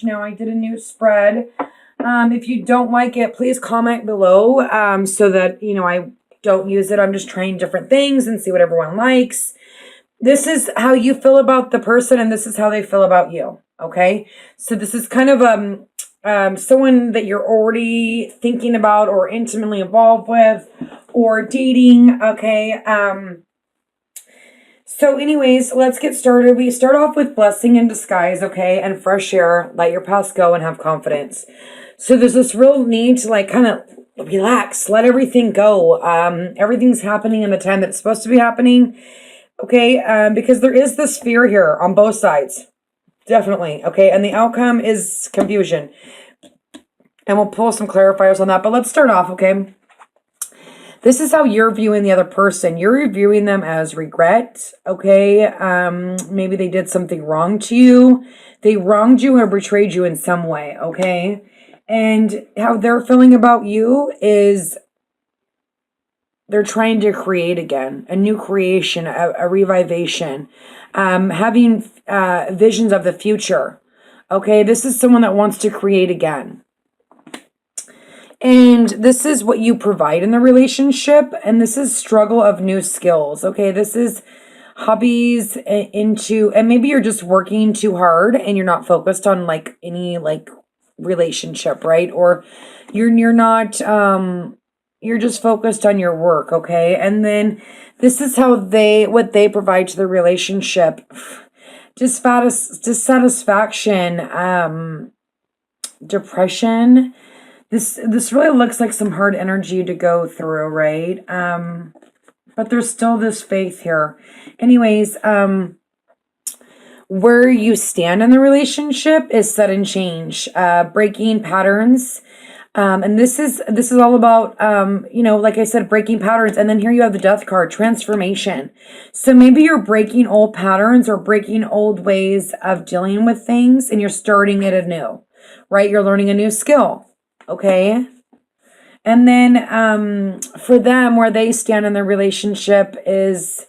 Now I did a new spread. If you don't like it, please comment below so that, I don't use it. I'm just trying different things and see what everyone likes. This is how you feel about the person and this is how they feel about you. Okay. So this is kind of someone that you're already thinking about or intimately involved with or dating. Okay. So anyways, let's get started. We start off with blessing in disguise, okay? And fresh air, let your past go and have confidence. So there's this real need to kind of relax, let everything go. Everything's happening in the time that it's supposed to be happening, okay? Because there is this fear here on both sides, definitely, okay? And the outcome is confusion. And we'll pull some clarifiers on that, but let's start off, okay? This is how you're viewing the other person. You're viewing them as regret, okay? Maybe they did something wrong to you. They wronged you or betrayed you in some way, okay? And how they're feeling about you is they're trying to create again, a new creation, a revivation, having visions of the future, okay? This is someone that wants to create again. And this is what you provide in the relationship. And this is struggle of new skills. Okay. This is hobbies and maybe you're just working too hard and you're not focused on any relationship, right? Or you're not, you're just focused on your work. Okay. And then this is how what they provide to the relationship. Dissatisfaction, depression. This really looks like some hard energy to go through, right? But there's still this faith here. Anyways, where you stand in the relationship is sudden change, breaking patterns. And this is all about, like I said, breaking patterns. And then here you have the Death card, transformation. So maybe you're breaking old patterns or breaking old ways of dealing with things and you're starting it anew, right? You're learning a new skill. Okay. And then for them, where they stand in their relationship is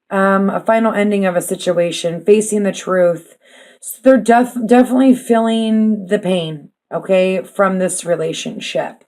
a final ending of a situation, facing the truth. So they're definitely feeling the pain, okay, from this relationship.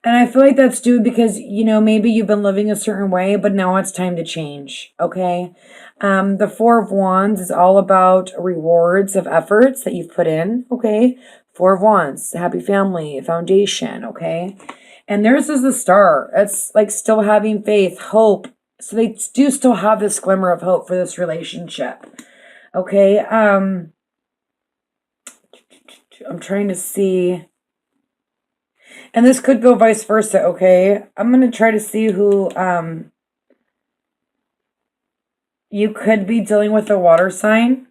And I feel like that's due because, maybe you've been living a certain way, but now it's time to change, okay? The Four of Wands is all about rewards of efforts that you've put in, okay? Four of Wands, happy family, foundation, okay? And theirs is the Star. It's like still having faith, hope. So they do still have this glimmer of hope for this relationship, okay? I'm trying to see. And this could go vice versa, okay? I'm going to try to see who you could be dealing with a water sign,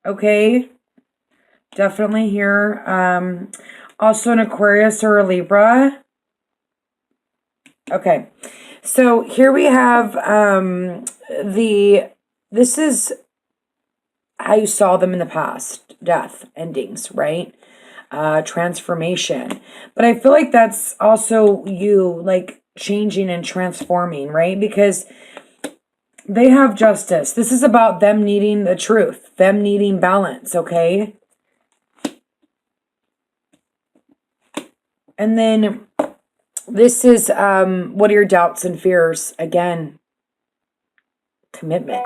okay? Definitely here. Also an Aquarius or a Libra. Okay. So here we have this is how you saw them in the past. Death, endings, right? Transformation. But I feel like that's also you changing and transforming, right? Because they have justice. This is about them needing the truth, them needing balance, okay? And then this is what are your doubts and fears? Again, commitment.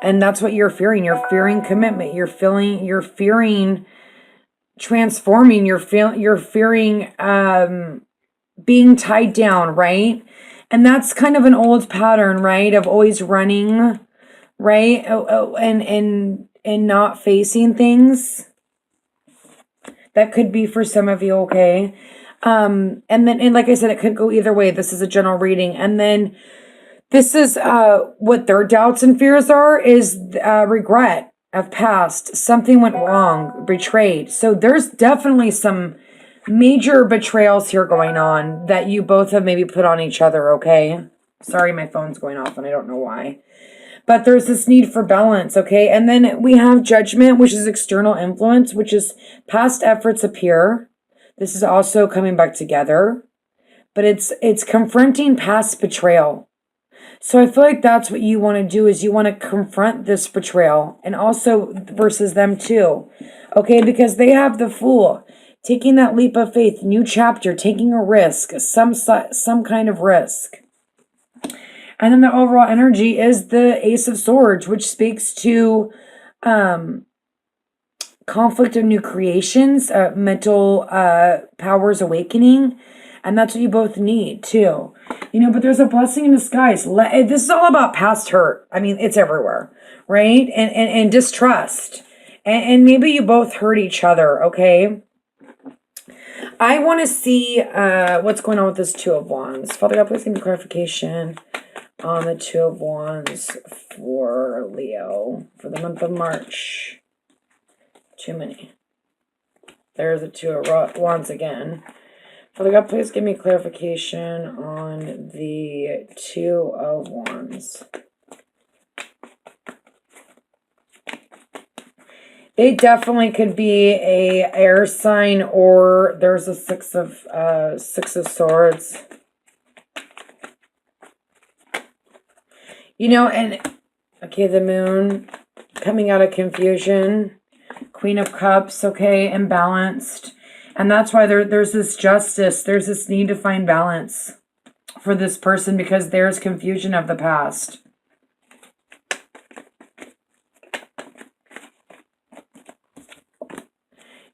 And that's what you're fearing. You're fearing commitment. You're fearing transforming. You're fearing being tied down, right? And that's kind of an old pattern, right? Of always running, right? And not facing things. That could be for some of you, okay? And like I said, it could go either way. This is a general reading. And then this is what their doubts and fears are is regret of past. Something went wrong, betrayed. So there's definitely some major betrayals here going on that you both have maybe put on each other, okay? Sorry, my phone's going off and I don't know why. But there's this need for balance, okay? And then we have judgment, which is external influence, which is past efforts appear. This is also coming back together. But it's confronting past betrayal. So I feel like that's what you want to do is you want to confront this betrayal and also versus them too. Okay, because they have the Fool. Taking that leap of faith, new chapter, taking a risk, some kind of risk. And then the overall energy is the Ace of Swords, which speaks to conflict of new creations, mental powers awakening. And that's what you both need too. You know, but there's a blessing in disguise. This is all about past hurt. I mean, it's everywhere, right? And distrust. And maybe you both hurt each other, okay? I want to see what's going on with this Two of Wands. Father God, please give me clarification on the Two of Wands for Leo for the month of March. Too many. There's the Two of Wands again. Father God, please give me clarification on the Two of Wands. They definitely could be a air sign, or there's a Six of Swords. You know, and okay, the Moon coming out of confusion, Queen of Cups, okay, imbalanced. And that's why there's this justice. There's this need to find balance for this person because there's confusion of the past.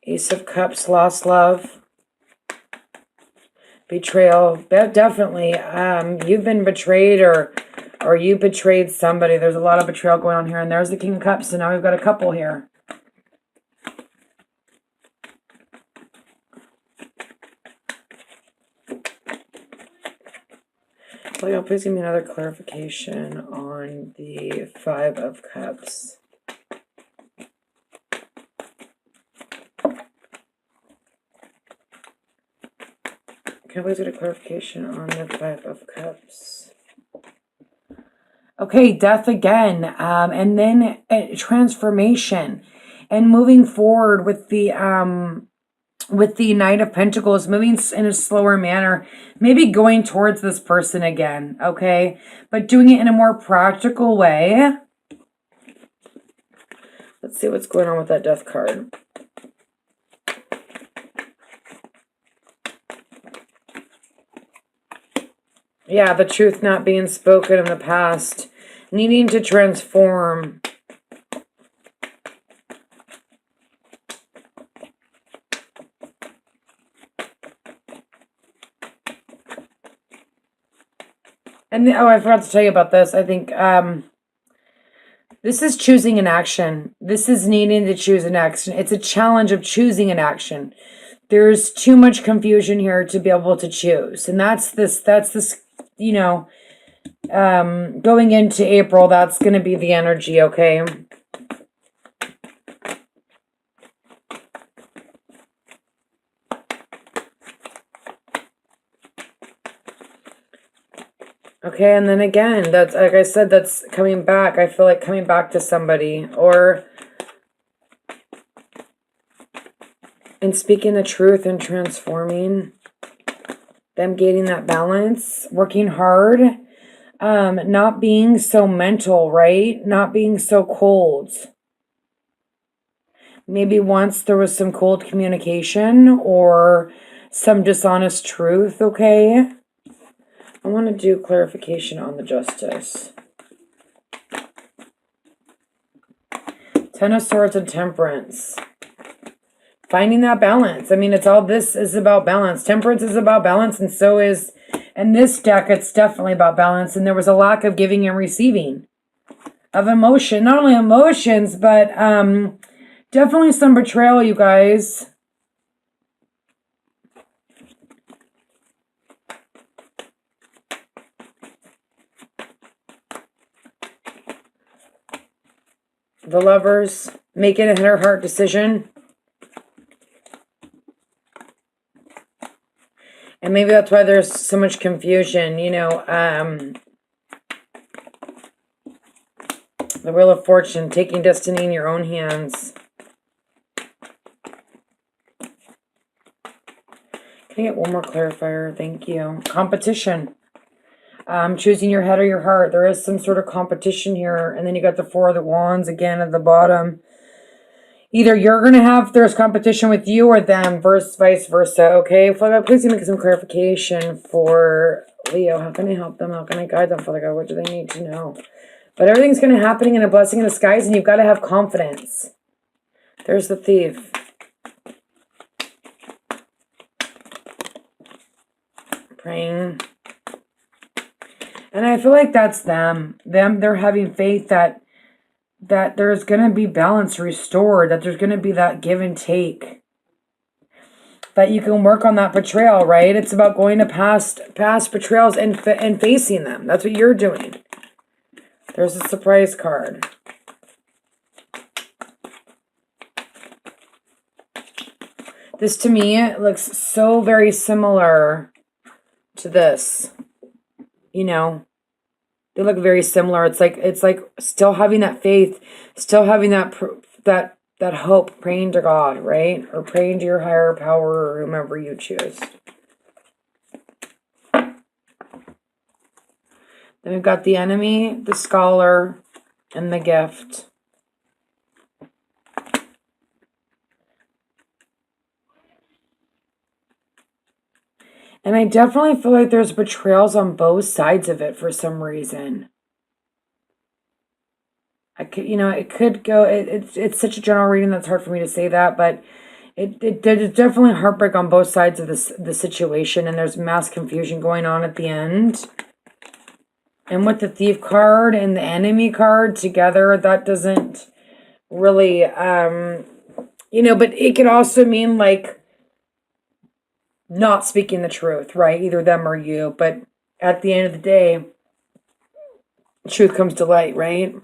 Ace of Cups, lost love. Betrayal. Definitely. You've been betrayed or you betrayed somebody. There's a lot of betrayal going on here. And there's the King of Cups. So now we've got a couple here. So please give me another clarification on the Five of Cups. Can I please get a clarification on the Five of Cups? Okay, death again. And then transformation. And moving forward with the Knight of Pentacles, moving in a slower manner. Maybe going towards this person again, okay? But doing it in a more practical way. Let's see what's going on with that death card. Yeah, the truth not being spoken in the past. Needing to transform. And I forgot to tell you about this. I think this is choosing an action. This is needing to choose an action. It's a challenge of choosing an action. There's too much confusion here to be able to choose. And that's this, you know, going into April, that's going to be the energy, okay? Okay, and then again, that's, like I said, that's coming back. I feel like coming back to somebody, or and speaking the truth and transforming them, gaining that balance, working hard, not being so mental, right? Not being so cold. Maybe once there was some cold communication or some dishonest truth, okay? I want to do clarification on the Justice. Ten of Swords and Temperance. Finding that balance. I mean, it's all, this is about balance. Temperance is about balance, and so is, in this deck, it's definitely about balance. And there was a lack of giving and receiving of emotion. Not only emotions, but definitely some betrayal, you guys. The Lovers, making a heart decision. And maybe that's why there's so much confusion, you know. The Wheel of Fortune, taking destiny in your own hands. Can I get one more clarifier? Thank you. Competition. Choosing your head or your heart. There is some sort of competition here. And then you got the Four of the Wands again at the bottom. Either you're going to have, there's competition with you or them, versus vice versa, okay? Father God, please give me some clarification for Leo. How can I help them? How can I guide them, Father God? What do they need to know? But everything's going to happen in a blessing in disguise, and you've got to have confidence. There's the Thief. Praying. And I feel like that's them. They're having faith that there's going to be balance restored, that there's going to be that give and take. That you can work on that betrayal, right? It's about going to past betrayals and facing them. That's what you're doing. There's a surprise card. This to me looks so very similar to this. You know, they look very similar. It's like still having that faith, still having that hope, praying to God, right? Or praying to your higher power or whomever you choose. Then we've got the Enemy, the Scholar, and the Gift. And I definitely feel like there's betrayals on both sides of it for some reason. It could go, it's such a general reading that's hard for me to say that, but there's definitely heartbreak on both sides of the situation, and there's mass confusion going on at the end. And with the Thief card and the Enemy card together, that doesn't really, but it could also mean like not speaking the truth, right? Either them or you. But at the end of the day, truth comes to light, right?